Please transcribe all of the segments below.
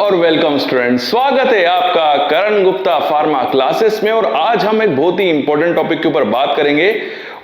और welcome student, स्वागत है आपका करण गुप्ता फार्मा क्लासेस में। और आज हम एक बहुत ही इंपॉर्टेंट टॉपिक के ऊपर बात करेंगे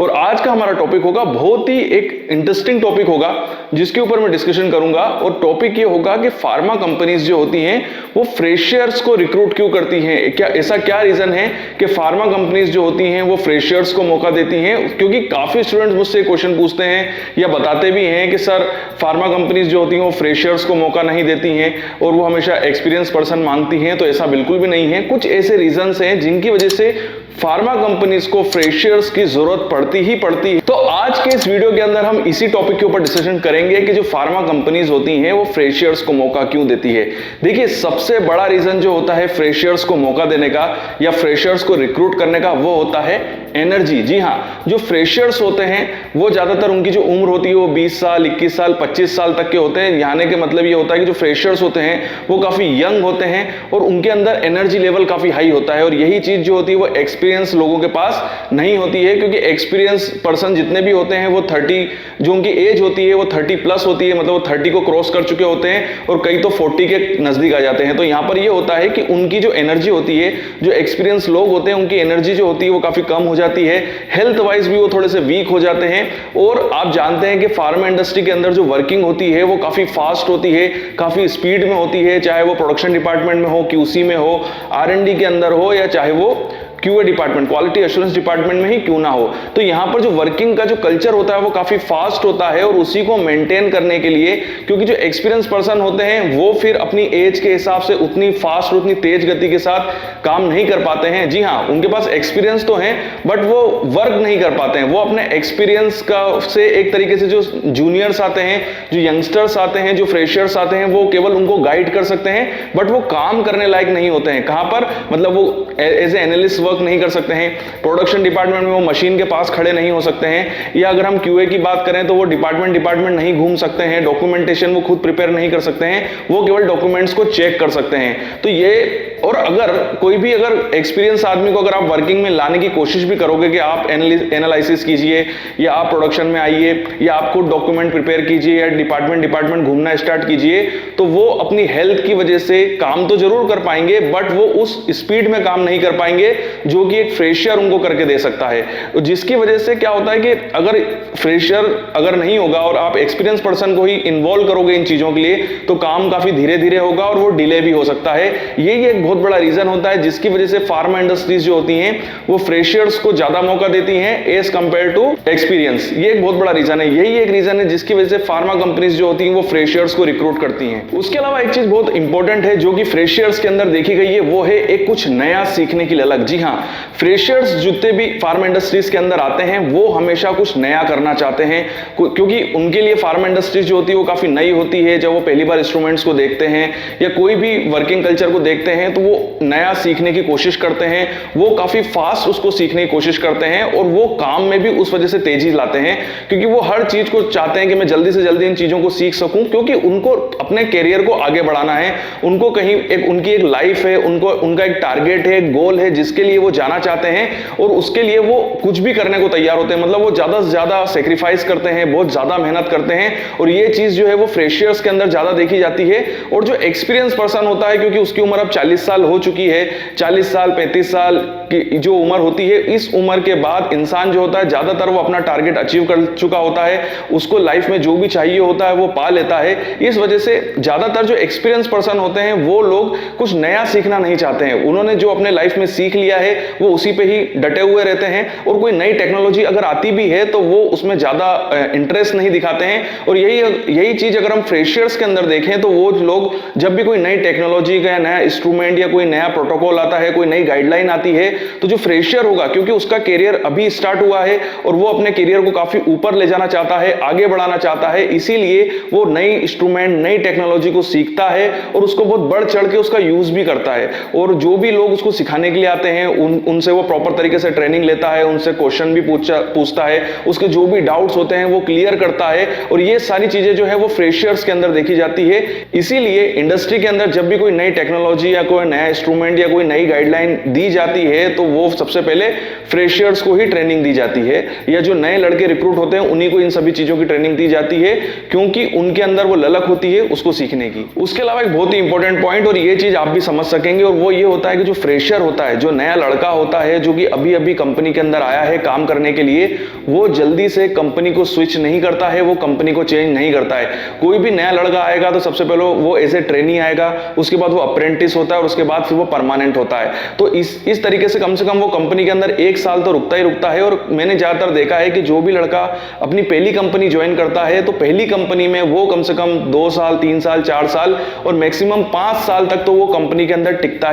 और आज का हमारा टॉपिक होगा बहुत ही एक इंटरेस्टिंग टॉपिक होगा जिसके ऊपर मैं डिस्कशन करूंगा। और टॉपिक ये होगा कि फार्मा कंपनीज जो होती हैं वो फ्रेशर्स को रिक्रूट क्यों करती हैं, क्या ऐसा क्या रीजन है कि फार्मा कंपनीज जो होती हैं वो फ्रेशर्स को मौका देती हैं। क्योंकि काफी स्टूडेंट्स मुझसे क्वेश्चन पूछते हैं या बताते भी हैं कि सर फार्मा कंपनीज जो होती हैं वो फ्रेशर्स को मौका नहीं देती हैं और वो हमेशा एक्सपीरियंस पर्सन मांगती हैं। तो ऐसा बिल्कुल भी नहीं है। कुछ ऐसे रीजंस हैं जिनकी वजह से फार्मा कंपनीज को फ्रेशर्स की जरूरत पड़ती ही पड़ती है। तो आज के इस वीडियो के अंदर हम इसी टॉपिक के ऊपर डिस्कशन करेंगे कि जो फार्मा कंपनीज होती हैं वो फ्रेशर्स को मौका क्यों देती है। देखिए, सबसे बड़ा रीजन जो होता है फ्रेशर्स को मौका देने का या फ्रेशर्स को रिक्रूट करने का वो होता है एनर्जी। जी हाँ, जो फ्रेशर्स होते हैं वो ज्यादातर उनकी जो उम्र होती है वो 20 साल, 21 साल, 25 साल तक के होते हैं। यानी कि मतलब ये होता है कि जो फ्रेशर्स होते हैं वो काफी यंग होते हैं और उनके अंदर एनर्जी लेवल काफी हाई होता है। और यही चीज जो होती है वो एक्सपीरियंस लोगों के पास नहीं होती है, क्योंकि एक्सपीरियंस पर्सन जितने भी होते हैं वो 30, जो उनकी एज होती है वो 30 प्लस होती है, मतलब वो 30 को क्रॉस कर चुके होते हैं और कई तो 40 के नजदीक आ जाते हैं। तो यहां पर ये होता है कि उनकी जो एनर्जी होती है, जो एक्सपीरियंस लोग होते हैं उनकी एनर्जी जो होती है वो काफी कम हो जाती है, हेल्थ वाइज भी वो थोड़े से वीक हो जाते हैं। और आप जानते हैं कि फार्मा इंडस्ट्री के अंदर जो वर्किंग होती है वो काफी फास्ट होती है, काफी स्पीड में होती है, चाहे वो प्रोडक्शन डिपार्टमेंट में हो, क्यूसी में हो, आर&डी के अंदर हो, या चाहे वो QA department, quality assurance department में ही क्यों ना हो। तो यहां पर जो वर्किंग का जो कल्चर होता है वो काफी फास्ट होता है और उसी को मेंटेन करने के लिए, क्योंकि जो एक्सपीरियंस पर्सन होते हैं वो फिर अपनी एज के हिसाब से उतनी फास्ट, उतनी तेज गति के साथ काम नहीं कर पाते हैं। जी हाँ, उनके पास एक्सपीरियंस तो है बट वो वर्क नहीं कर पाते हैं। वो अपने एक्सपीरियंस का से एक तरीके से जो जूनियर्स आते हैं, जो यंगस्टर्स आते हैं, जो फ्रेशर्स आते हैं, वो केवल उनको गाइड कर सकते हैं बट वो काम करने लायक नहीं होते हैं। कहां पर, मतलब वो एज ए एनालिस्ट वर्क नहीं कर सकते हैं, प्रोडक्शन डिपार्टमेंट में वो मशीन के पास खड़े नहीं हो सकते हैं, या अगर हम क्यूए की बात करें तो वो डिपार्टमेंट नहीं घूम सकते हैं, डॉक्यूमेंटेशन वो खुद प्रिपेयर नहीं कर सकते हैं, वो केवल डॉक्यूमेंट्स को चेक कर सकते हैं। तो ये, और अगर कोई भी अगर एक्सपीरियंस आदमी को अगर आप वर्किंग में लाने की कोशिश भी करोगे कि आप एनालिसिस कीजिए या आप प्रोडक्शन में आइए या आप खुद डॉक्यूमेंट प्रिपेयर कीजिए या डिपार्टमेंट घूमना स्टार्ट कीजिए, तो वो अपनी हेल्थ की वजह से काम तो जरूर कर पाएंगे बट वो उस स्पीड में काम नहीं कर पाएंगे जो कि एक फ्रेशर उनको करके दे सकता है। जिसकी वजह से क्या होता है कि अगर फ्रेशर अगर नहीं होगा और आप एक्सपीरियंस पर्सन को ही इन्वॉल्व करोगे इन चीजों के लिए तो काम काफी धीरे धीरे होगा और वो डिले भी हो सकता है। यही एक बहुत बड़ा रीजन होता है जिसकी वजह से फार्मा इंडस्ट्रीज जो होती हैं वो फ्रेशर्स को ज्यादा मौका देती हैं एज कंपेयर टू एक्सपीरियंस। ये एक बहुत बड़ा रीजन है, यही एक रीजन है जिसकी वजह से फार्मा कंपनीज जो होती हैं वो फ्रेशर्स को रिक्रूट करती हैं। उसके अलावा एक चीज बहुत इंपॉर्टेंट है जो कि फ्रेशर्स के अंदर देखी गई है, वो है एक कुछ नया सीखने की ललक। जी हाँ, फ्रेशर्स जितने भी फार्मा इंडस्ट्रीज के अंदर आते हैं वो हमेशा कुछ नया करना चाहते हैं, क्योंकि उनके लिए फार्मा इंडस्ट्रीज जो होती है वो काफी नई होती है। जब वो पहली बार इंस्ट्रूमेंट्स को देखते हैं या कोई भी वर्किंग कल्चर को देखते हैं तो वो नया सीखने की कोशिश करते हैं, वो काफी फास्ट उसको सीखने की कोशिश करते हैं और वो काम में भी उस वजह से तेजी लाते हैं, क्योंकि वो हर चीज को चाहते हैं कि मैं जल्दी से जल्दी इन चीजों को सीख सकूं, क्योंकि उनको अपने कैरियर को आगे बढ़ाना है। उनको कहीं उनकी एक लाइफ है, उनका एक टारगेट है, एक गोल है जिसके लिए वो जाना चाहते हैं और उसके लिए वो कुछ भी करने को तैयार होते हैं। मतलब वो ज्यादा से ज्यादा सेक्रीफाइस करते हैं, बहुत ज्यादा मेहनत करते हैं और ये चीज जो है वो फ्रेशर्स के अंदर ज्यादा देखी जाती है। और जो एक्सपीरियंस पर्सन होता है, क्योंकि उसकी उम्र अब 40 साल हो चुकी है, 40 साल 35 साल की जो उम्र होती है, इस उम्र के बाद इंसान जो होता है ज्यादातर वो अपना टारगेट अचीव कर चुका होता है, उसको लाइफ में जो भी चाहिए होता है वो पा लेता है। इस वजह से ज्यादातर जो एक्सपीरियंस पर्सन होते हैं वो लोग कुछ नया सीखना नहीं चाहते हैं। उन्होंने जो अपने लाइफ में सीख लिया है वो उसी पे ही डटे हुए रहते हैं और कोई नई टेक्नोलॉजी अगर आती भी है तो वो उसमें ज्यादा इंटरेस्ट नहीं दिखाते हैं। और यही चीज अगर हम फ्रेशर्स के अंदर देखें तो वो लोग जब भी कोई नई टेक्नोलॉजी का नया इंस्ट्रूमेंट या कोई नया प्रोटोकॉल आता है, कोई नई गाइडलाइन आती है, तो जो फ्रेशर होगा, क्योंकि उसका कैरियर अभी स्टार्ट हुआ है और वो अपने कैरियर को काफी ऊपर ले जाना चाहता है, आगे बढ़ाना चाहता है, इसीलिए वो नई इंस्ट्रूमेंट, नई टेक्नोलॉजी को सीखता है और उसको बहुत बढ़ चढ़ के उसका यूज भी करता है। और जो भी लोग उसको सिखाने के लिए आते हैं उनसे वो प्रॉपर तरीके से ट्रेनिंग लेता है, उनसे क्वेश्चन भी पूछता है, उसके जो भी डाउट्स होते हैं वो क्लियर करता है। और ये सारी चीजें जो है वो फ्रेशर्स के अंदर देखी जाती है। इसीलिए इंडस्ट्री के अंदर जब भी कोई नई टेक्नोलॉजी या कोई नया इंस्ट्रूमेंट या कोई नई गाइडलाइन दी जाती है तो वो सबसे पहले फ्रेशर्स को ही ट्रेनिंग दी जाती है, या जो नए लड़के रिक्रूट होते हैं उन्हीं को इन सभी चीजों की ट्रेनिंग दी जाती है, क्योंकि उनके अंदर वो ललक होती है उसको सीखने की। उसके अलावा एक बहुत ही इंपॉर्टेंट पॉइंट, और ये चीज आप भी समझ सकेंगे, और वो ये होता है कि जो फ्रेशर होता है, जो नया लड़का होता है जो कि अभी अभी कंपनी के अंदर आया है काम करने के लिए, वो जल्दी से कंपनी को स्विच नहीं करता है, वो कंपनी को चेंज नहीं करता है। कोई भी नया लड़का आएगा तो सबसे पहले वो एज ए ट्रेनी आएगा, उसके बाद वो अप्रेंटिस होता है और उसके बाद फिर वो परमानेंट होता है। तो इस तरीके से कम वो कंपनी के अंदर 1 साल तो रुकता ही रुकता है। और मैंने ज्यादातर देखा है कि जो भी लड़का अपनी पहली कंपनी ज्वाइन करता है तो पहली कंपनी में वो कम से कम 2 साल 3 साल 4 साल और मैक्सिमम 5 साल तक तो वो कंपनी के अंदर टिकता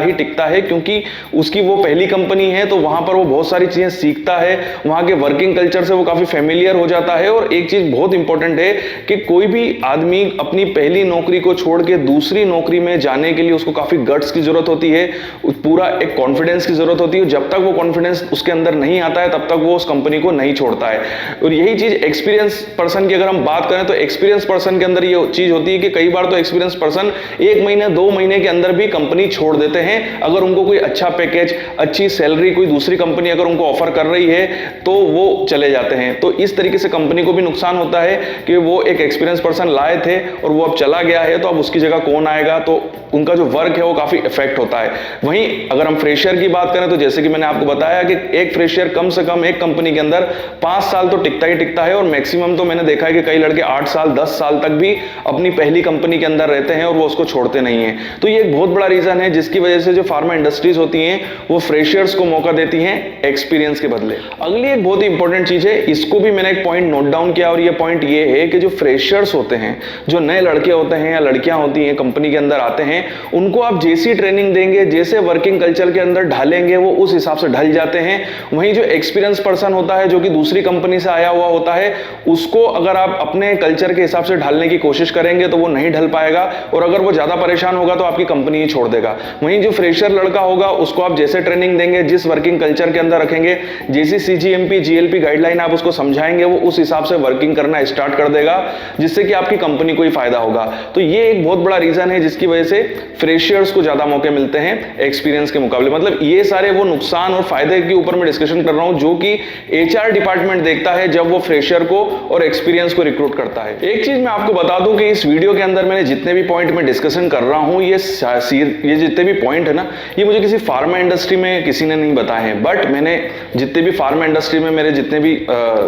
है, क्योंकि उसकी वो पहली कंपनी है, तो वहां पर वो बहुत सारी चीजें सीखता है, वहां के वर्किंग कल्चर से वो काफी फेमिलियर हो जाता है। और एक चीज बहुत इंपॉर्टेंट है कि कोई भी आदमी अपनी पहली नौकरी को छोड़ के दूसरी नौकरी में जाने के लिए उसको काफी गट्स की जरूरत होती है, पूरा एक कॉन्फिडेंस की जरूरत होती है। जब तक वो कॉन्फिडेंस उसके अंदर नहीं आता है तब तक वो उस कंपनी को नहीं छोड़ता है। और यही चीज एक्सपीरियंस पर्सन की अगर हम बात करें तो एक्सपीरियंस पर्सन के अंदर ये चीज होती है कि कई बार तो एक्सपीरियंस पर्सन 1 महीने 2 महीने के अंदर भी कंपनी छोड़ देते हैं। अगर उनको कोई अच्छा पैकेज, अच्छी सैलरी कोई दूसरी कंपनी अगर उनको ऑफर कर रही है तो वो चले जाते हैं। तो इस तरीके से कंपनी को भी नुकसान होता है कि वो एक एक्सपीरियंस पर्सन लाए थे और वो अब चला गया है, तो अब उसकी जगह कौन आएगा, तो उनका जो वर्क है वो काफी इफेक्ट होता है। वहीं अगर हम फ्रेशर की बात करें तो जैसे कि मैंने आपको बताया कि एक फ्रेशर कम से कम एक कंपनी के अंदर 5 साल तो टिकता है, और मैक्सिमम तो मैंने देखा है कि कई लड़के 8 साल 10 साल तक भी अपनी पहली कंपनी के अंदर रहते हैं और वो उसको छोड़ते नहीं है। तो ये एक बहुत बड़ा रीजन है जिसकी वजह से जो फार्मा इंडस्ट्रीज होती हैं वो फ्रेशर्स को मौका देती हैं एक्सपीरियंस के बदले। अगली एक बहुत ही इंपॉर्टेंट चीज है, इसको भी मैंने एक पॉइंट नोट डाउन किया, और ये पॉइंट ये है कि जो फ्रेशर्स होते हैं, जो नए लड़के होते हैं या लड़कियां होती हैं कंपनी के अंदर आते हैं, उनको आप जैसी ट्रेनिंग देंगे, जैसे वर्किंग कल्चर के अंदर ढालेंगे वो उस हिसाब से ढल जाते हैं। वहीं जो एक्सपीरियंस पर्सन होता है जो कि दूसरी कंपनी से आया हुआ होता है, उसको अगर आप अपने कल्चर के हिसाब से ढालने की कोशिश करेंगे तो वो नहीं ढल पाएगा, और अगर वो ज्यादा परेशान होगा तो आपकी कंपनी ही छोड़ देगा। वहीं जो फ्रेशर लड़का होगा उसको आप जैसे ट्रेनिंग देंगे, जिस वर्किंग कल्चर के अंदर रखेंगे, जैसी CGMP GLP गाइडलाइन आप उसको समझाएंगे, वो उस हिसाब से वर्किंग करना स्टार्ट कर देगा, जिससे कि आपकी कंपनी को ही फायदा होगा। तो ये एक बहुत बड़ा रीजन है जिसकी वजह से फ्रेशर्स को ज्यादा मौके मिलते हैं एक्सपीरियंस के मुकाबले। मतलब ये सारे वो नुकसान और फायदे के ऊपर मैं डिस्कशन कर रहा हूं जो कि HR डिपार्टमेंट देखता है जब वो फ्रेशर को और एक्सपीरियंस को रिक्रूट करता है। एक चीज मैं आपको बता दूं कि इस वीडियो के अंदर मैंने जितने भी पॉइंट में डिस्कशन कर रहा हूं, ये जितने भी पॉइंट है ना, ये मुझे किसी फार्मा इंडस्ट्री में किसी ने नहीं बताए हैं, बट मैंने जितने भी फार्मा इंडस्ट्री में मेरे जितने भी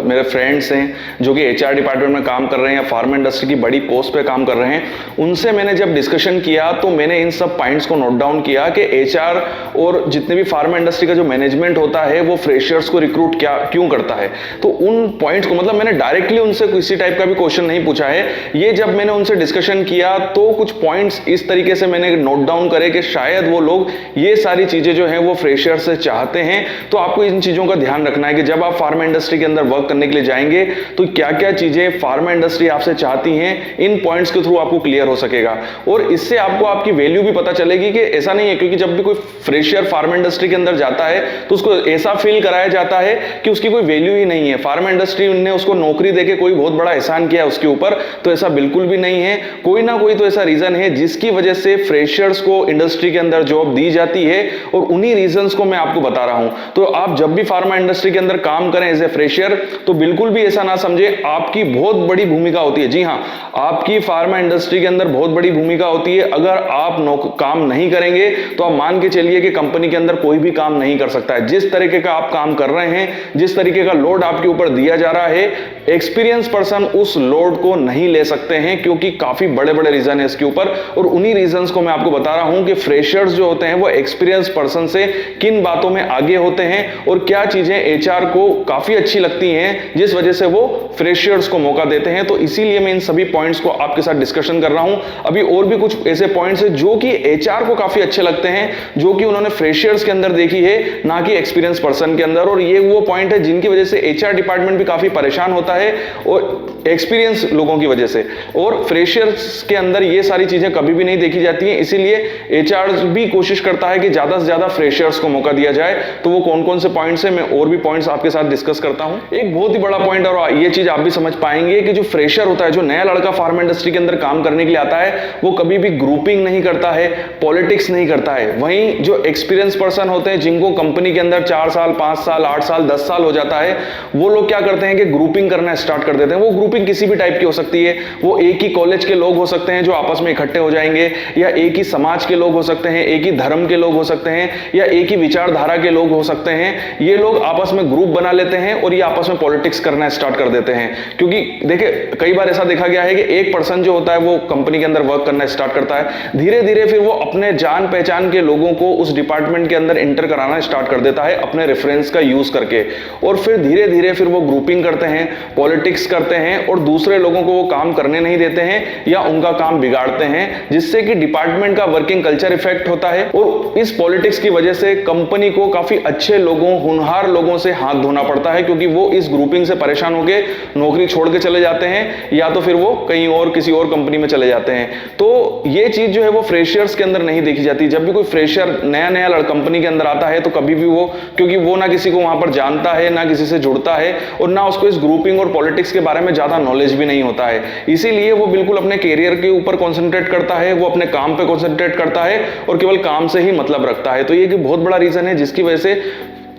मेरे फ्रेंड्स हैं जो कि HR डिपार्टमेंट में काम कर रहे हैं या फार्मा इंडस्ट्री की बड़ी पोस्ट पे काम कर रहे हैं, उनसे मैंने जब डिस्कशन किया तो मैंने इन सब पॉइंट्स को नोट डाउन किया कि HR और जितने भी फार्मा इंडस्ट्री का जो मैनेजमेंट होता है वो फ्रेशर्स को रिक्रूट क्यों करता है। तो उन पॉइंट्स को, मतलब मैंने डायरेक्टली उनसे किसी टाइप का भी क्वेश्चन नहीं पूछा है, ये जब मैंने उनसे डिस्कशन किया तो कुछ पॉइंट्स इस तरीके से मैंने नोट डाउन करे कि शायद वो लोग ये सारी चीजें जो है वो फ्रेशर से चाहते हैं। तो आपको इन चीजों का ध्यान रखना है कि जब आप फार्मा इंडस्ट्री के अंदर वर्क करने के लिए जाएंगे तो क्या क्या चीजें फार्मा इंडस्ट्री आपसे चाहती हैं, इन पॉइंट्स के थ्रू आपको क्लियर हो सकेगा। और इससे आपको आपकी वैल्यू भी पता चलेगी कि ऐसा नहीं है, क्योंकि जब भी कोई फ्रेशर फार्मा इंडस्ट्री के अंदर जाता है तो उसको ऐसा फील कराया जाता है कि उसकी कोई वैल्यू ही नहीं है, फार्मा इंडस्ट्री ने उसको नौकरी देके कोई बहुत बड़ा एहसान किया उसके ऊपर। तो ऐसा बिल्कुल भी नहीं है, कोई ना कोई तो ऐसा रीजन है जिसकी वजह से फ्रेशर्स को इंडस्ट्री के अंदर जॉब दी जाती है, और उन्हीं रीजंस को मैं आपको बता रहा हूं। तो आप जब भी फार्मा इंडस्ट्री के अंदर काम करें एज ए फ्रेशर तो बिल्कुल भी ऐसा ना समझे, आपकी बहुत बड़ी भूमिका होती है। जी हां, आपकी फार्मा इंडस्ट्री के अंदर बहुत बड़ी भूमिका होती है। अगर आप काम नहीं करेंगे तो आप मान के चलिए कि कंपनी के अंदर कोई भी काम नहीं कर सकता है। जिस तरीके का आप काम कर रहे हैं, जिस तरीके का लोड आपके ऊपर दिया जा रहा है, एक्सपीरियंस पर्सन उस लोड को नहीं ले सकते हैं, क्योंकि काफी बड़े बड़े रीजन है इसके ऊपर। और उन्हीं रीजंस को मैं आपको बता रहा हूं कि फ्रेशर्स जो होते हैं वो एक्सपीरियंस पर्सन से किन बातों में आगे होते हैं और क्या चीजें HR को काफी अच्छी लगती हैं जिस वजह से वो फ्रेशर्स को मौका देते हैं। तो इसीलिए मैं इन सभी पॉइंट्स को आपके साथ डिस्कशन कर रहा हूं। अभी और भी कुछ ऐसे पॉइंट्स हैं जो कि HR को काफी अच्छे लगते हैं, जो कि उन्होंने फ्रेशर्स के अंदर देखी है, ना कि एक्सपीरियंस पर्सन के अंदर। और ये वो पॉइंट है जिनकी वजह से एचआर डिपार्टमेंट भी काफी परेशान होता है और एक्सपीरियंस लोगों की वजह से, और फ्रेशर्स के अंदर ये सारी चीजें कभी भी नहीं देखी जाती हैं। इसीलिए एचआर भी कोशिश करता है कि ज्यादा से ज्यादा फ्रेशर्स को मौका दिया जाए। तो वो कौन कौन से पॉइंट्स हैं, मैं और भी पॉइंट्स आपके साथ डिस्कस करता हूं। एक बहुत ही बड़ा पॉइंट, और ये चीज आप भी समझ पाएंगे, कि जो फ्रेशर होता है, जो नया लड़का फार्मा इंडस्ट्री के अंदर काम करने के लिए आता है, वो कभी भी ग्रुपिंग नहीं करता है, पॉलिटिक्स नहीं करता है। वहीं जो एक्सपीरियंस पर्सन होते हैं, जिनको कंपनी के अंदर 4 साल 5 साल 8 साल 10 साल हो जाता है, वो लोग क्या करते हैं कि ग्रुपिंग करना स्टार्ट कर देते हैं। वो ग्रुपिंग किसी भी टाइप की हो सकती है। वो एक ही कॉलेज के लोग हो सकते हैं जो आपस में इकट्ठे हो जाएंगे, या एक ही समाज के लोग हो सकते हैं, एक ही धर्म के लोग हो सकते हैं, या एक ही विचारधारा के लोग हो सकते हैं। ये लोग आपस में ग्रुप बना लेते हैं और ये आपस में पॉलिटिक्स करना स्टार्ट कर देते हैं। क्योंकि देखिए, कई बार ऐसा देखा गया है कि एक पर्सन जो होता है वो कंपनी के अंदर वर्क करना स्टार्ट करता है, धीरे धीरे फिर वो अपने जान पहचान के लोगों को उस डिपार्टमेंट के अंदर इंटर कराना स्टार्ट कर देता है अपने रेफरेंस का यूज करके, और फिर धीरे धीरे फिर वो ग्रुपिंग करते हैं, पॉलिटिक्स करते हैं, और दूसरे लोगों को वो काम करने नहीं देते हैं या उनका काम बिगाड़ते हैं, जिससे कि डिपार्टमेंट का वर्किंग कल्चर इफेक्ट होता है। और इस पॉलिटिक्स की वजह से कंपनी को काफी अच्छे लोगों, होनहार लोगों से हाथ धोना पड़ता है, क्योंकि वो इस ग्रुपिंग से परेशान होकर नौकरी छोड़ के चले जाते हैं, या तो फिर वो कहीं और किसी और कंपनी में चले जाते हैं। तो ये चीज जो है वो फ्रेशर्स के अंदर नहीं देखी जाती। जब भी कोई फ्रेशर नया नया कंपनी के अंदर आता है, तो कभी भी वो, क्योंकि वो ना किसी को वहां पर जानता है, ना किसी से जुड़ता है, और ना उसको इस ग्रुपिंग और पॉलिटिक्स के बारे में ज्यादा नॉलेज भी नहीं होता है, इसीलिए वो बिल्कुल अपने कैरियर के ऊपर कॉन्सेंट्रेट करता है, वो अपने काम पे कॉन्सेंट्रेट करता है और केवल काम से ही मतलब रखता है। तो ये एक बहुत बड़ा रीजन है जिसकी वजह से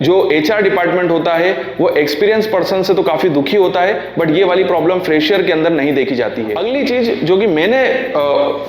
जो एचआर डिपार्टमेंट होता है वो एक्सपीरियंस पर्सन से तो काफी दुखी होता है, बट ये वाली प्रॉब्लम फ्रेशर के अंदर नहीं देखी जाती है। अगली चीज जो कि मैंने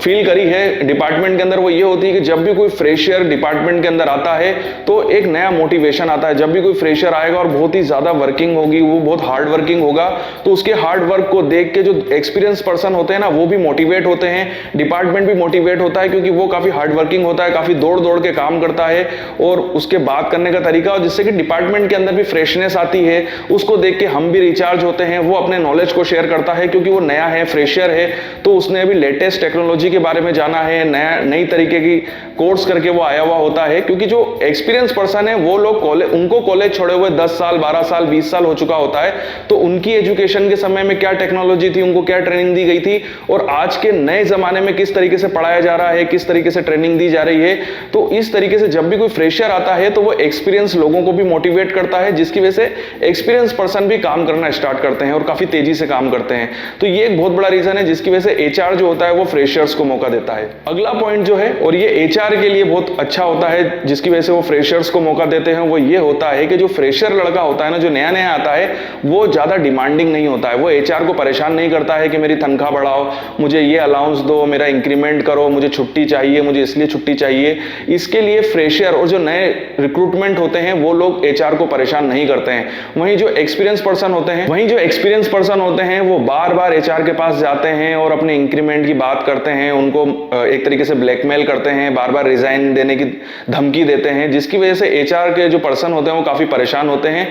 फील करी है डिपार्टमेंट के अंदर, वो ये होती है कि जब भी कोई फ्रेशर डिपार्टमेंट के अंदर आता है तो एक नया मोटिवेशन आता है। जब भी कोई फ्रेशर आएगा और बहुत ही ज्यादा वर्किंग होगी, वो बहुत हार्ड वर्किंग होगा, तो उसके हार्ड वर्क को देख के जो एक्सपीरियंस पर्सन होते हैं ना, वो भी मोटिवेट होते हैं, डिपार्टमेंट भी मोटिवेट होता है, क्योंकि वो काफी हार्ड वर्किंग होता है, काफी दौड़ दौड़ के काम करता है, और उसके बात करने का तरीका, और जिससे कि डिपार्टमेंट के अंदर भी फ्रेशनेस आती है। उसको देख के हम भी रिचार्ज होते हैं, वो अपने नॉलेज को शेयर करता है, क्योंकि वो नया है, फ्रेशर है, तो उसने अभी लेटेस्ट टेक्नोलॉजी के बारे में जाना है, नई तरीके की कोर्स करके वो आया हुआ होता है। क्योंकि जो एक्सपीरियंस पर्सन है वो लोग उनको कॉलेज छोड़े हुए 10 साल 12 साल 20 साल हो चुका होता है, तो उनकी एजुकेशन के समय में क्या टेक्नोलॉजी थी, उनको क्या ट्रेनिंग दी गई थी, और आज के नए जमाने में किस तरीके से पढ़ाया जा रहा है, किस तरीके से ट्रेनिंग दी जा रही है। तो इस तरीके से जब भी कोई फ्रेशर आता है तो वो एक्सपीरियंस लोगों को भी मोटिवेट करता है, जिसकी वजह से एक्सपीरियंस पर्सन भी काम करना स्टार्ट करते हैं और काफी तेजी से काम करते हैं। तो ये एक बहुत बड़ा रीजन है जिसकी वजह से एचआर जो होता है वो फ्रेशर्स को मौका देता है। अगला पॉइंट जो है, और ये एचआर के लिए बहुत अच्छा होता है जिसकी वजह से वो फ्रेशर्स को मौका देते हैं, वो ये होता है कि जो फ्रेशर लड़का होता है ना, जो नया नया आता है, वो ज्यादा डिमांडिंग नहीं होता है। वो एचआर को परेशान नहीं करता है कि मेरी तनख्वाह बढ़ाओ, मुझे ये अलाउंस दो, मेरा इंक्रीमेंट करो, मुझे छुट्टी चाहिए, मुझे इसलिए छुट्टी चाहिए। इसके लिए फ्रेशर और जो नए रिक्रूटमेंट होते हैं वो लोग एचआर को परेशान नहीं करते हैं। वहीं जो एक्सपीरियंस पर्सन होते हैं वो बार बार एचआर के पास जाते हैं और अपने इंक्रीमेंट की बात करते हैं, उनको एक तरीके से ब्लैकमेल करते हैं, बार बार रिजाइन देने की धमकी देते हैं, जिसकी वजह से एचआर के जो पर्सन होते हैं वो काफी परेशान होते हैं।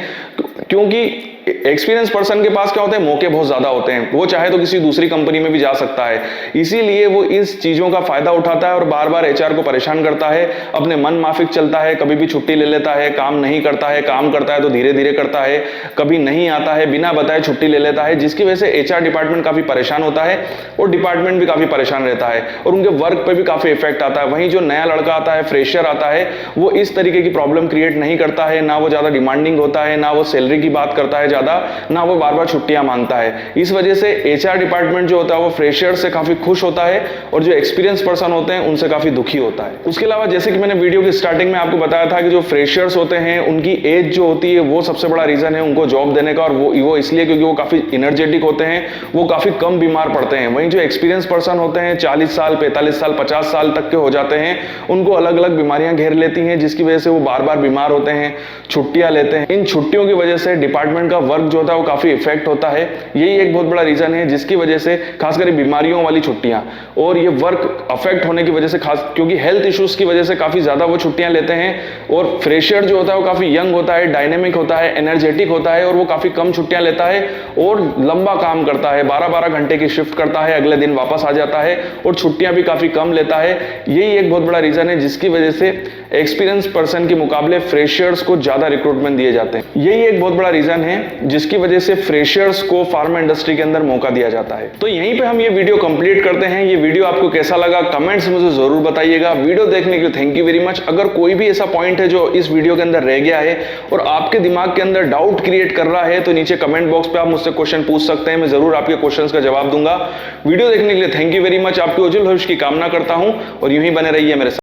क्योंकि एक्सपीरियंस पर्सन के पास क्या होते हैं, मौके बहुत ज्यादा होते हैं, वो चाहे तो किसी दूसरी कंपनी में भी जा सकता है, इसीलिए वो इस चीजों का फायदा उठाता है और बार बार एचआर को परेशान करता है, अपने मन माफिक चलता है, कभी भी छुट्टी ले लेता है, काम नहीं करता है, काम करता है तो धीरे धीरे करता है, कभी नहीं आता है, बिना बताए छुट्टी ले लेता है, जिसकी वजह से एचआर डिपार्टमेंट काफी परेशान होता है और डिपार्टमेंट भी काफी परेशान रहता है और उनके वर्क पे भी काफी इफेक्ट आता है। वहीं जो नया लड़का आता है, फ्रेशर आता है, वो इस तरीके की प्रॉब्लम क्रिएट नहीं करता है, ना वो ज्यादा डिमांडिंग होता है, ना वो सैलरी की बात करता है ज्यादा, ना वो बार बार छुट्टियां मांगता है। इस वजह से एचआर डिपार्टमेंट जो होता है वो फ्रेशर से काफी खुश होता है और जो एक्सपीरियंस पर्सन होते हैं उनसे काफी दुखी होता है। उसके अलावा जैसे कि मैंने वीडियो की स्टार्टिंग में आपको बताया था कि जो फ्रेशर्स होते हैं उनकी एज जो होती है वो सबसे बड़ा रीजन है उनको जॉब देने का, और वो इसलिए क्योंकि वो काफी एनर्जेटिक होते हैं, वो काफी कम बीमार पड़ते हैं। वहीं जो एक्सपीरियंस पर्सन होते हैं 40 साल 45 साल 50 साल तक के हो जाते हैं, उनको अलग अलग बीमारियां घेर लेती हैं, जिसकी वजह से वो बार बार बीमार होते हैं, छुट्टियां लेते हैं। इन छुट्टियों की वजह से डिपार्टमेंट का वर्क जो होता है वो काफी इफेक्ट होता है। यही एक बहुत बड़ा रीजन है जिसकी वजह से खासकर बीमारियों वाली छुट्टियां और ये वर्क अफेक्ट होने की वजह से, खास क्योंकि हेल्थ इश्यूज की वजह से काफी ज्यादा वो छुट्टियां लेते हैं। और फ्रेशर जो होता है वो काफी यंग होता है, डायनेमिक होता है, एनर्जेटिक होता है और वो काफी कम छुट्टियां लेता है और लंबा काम करता है, 12-12 घंटे की शिफ्ट करता है, अगले दिन वापस आ जाता है और छुट्टियां भी काफी कम लेता है। यही एक बहुत बड़ा रीजन है जिसकी वजह से एक्सपीरियंस पर्सन के मुकाबले फ्रेशर्स को ज्यादा रिक्रूटमेंट दिए जाते हैं। यही एक बहुत बड़ा रीजन है जिसकी वजह से फ्रेशर्स को फार्मा इंडस्ट्री के अंदर मौका दिया जाता है। तो यहीं पे हम ये वीडियो कंप्लीट करते हैं। ये वीडियो आपको कैसा लगा कमेंट्स में मुझे जरूर बताइएगा। वीडियो देखने के लिए थैंक यू वेरी मच। अगर कोई भी ऐसा पॉइंट है जो इस वीडियो के अंदर रह गया है और आपके दिमाग के अंदर डाउट क्रिएट कर रहा है तो नीचे कमेंट बॉक्स पे आप मुझसे क्वेश्चन पूछ सकते हैं, मैं जरूर आपके क्वेश्चंस का जवाब दूंगा। वीडियो देखने के लिए थैंक यू वेरी मच। आपके उज्जवल भविष्य की कामना करता हूं और यूं ही बने रहिए मेरे साथ।